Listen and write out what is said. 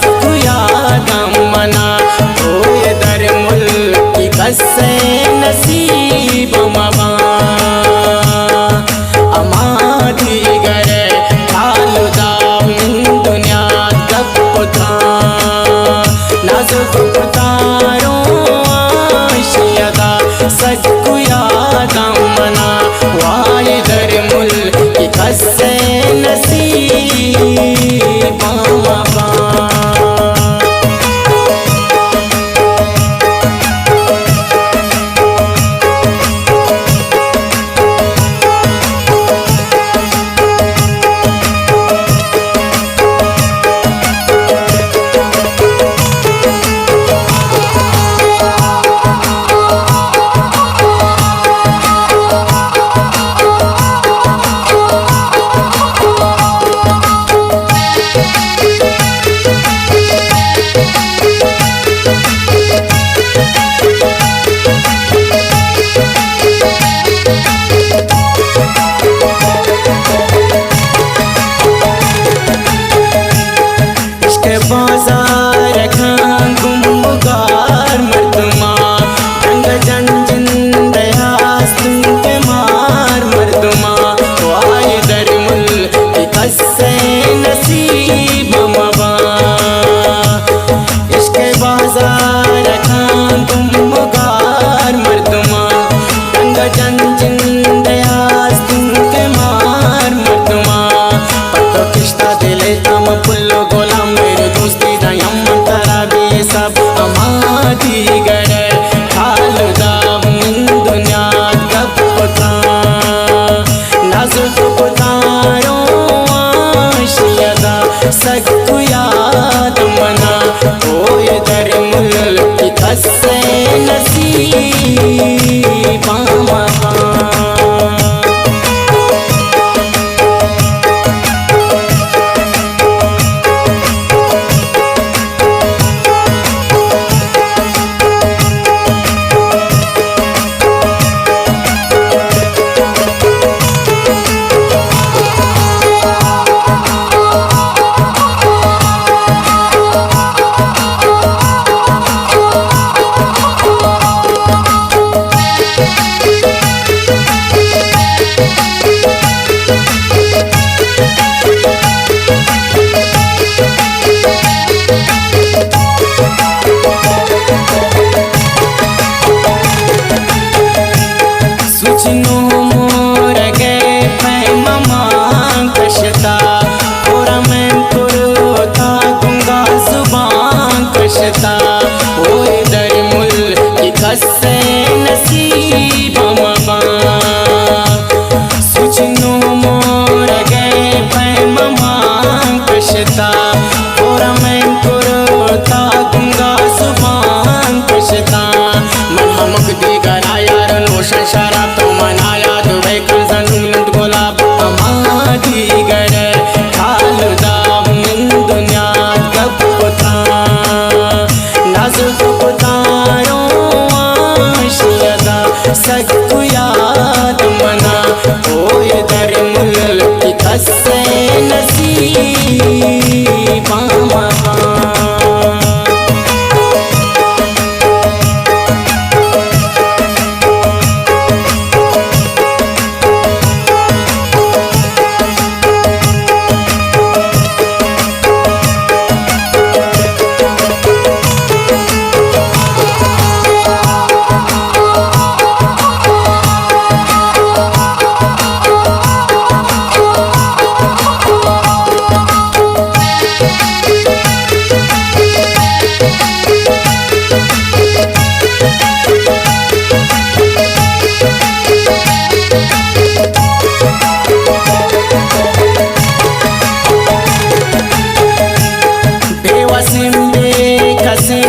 सख्तु यादम मना होए दर मुल्क कसे नसीब मवा अमादी गरे खालुदा दुनिया गपुता नाजुक पुतारो आशियदा सख्तु यादम मना वाए दर मुल्क कसे नसीब मवा बाजार खान गुमगार मर्दमा रंग जन जिंदयास तुमके मार मर्दमा वाए दर मुल्क कसे नसीब मवा इसके बाजार खान गुमगार मर्दमा रंग जन जिंदयास तुमके मार मर्दमा पत्तो किश्ता दिले तम पुल्लो गोलाम दोस्ती दयम तरा भी सब अमादी गरे खालुदा दुनिया गपुता नाजुक पुतारो आशियदा सख्तु याद मना होए दर मुल्क कसे नसीब मवा सुचनो मोर गए पैमा कशता पूरा मैं पुरोता गुंगा जुबान कशता होए दर मुल्क कसे नसीब मवा सुचनो मोर गए पैमा कशता पूरा मैं पुरोता गुंगा जुबान कशता मन हमक दिगरा यार रोशन शराब तो मनाया दुबई का जन्नत गुलाब अमादी गरे खालुदा दुनिया गपुता नाजुक पुतारो आशियदा सख्तु याद मना होए दर मुल्क कसे नसीब मवा बेवसिम बेकसे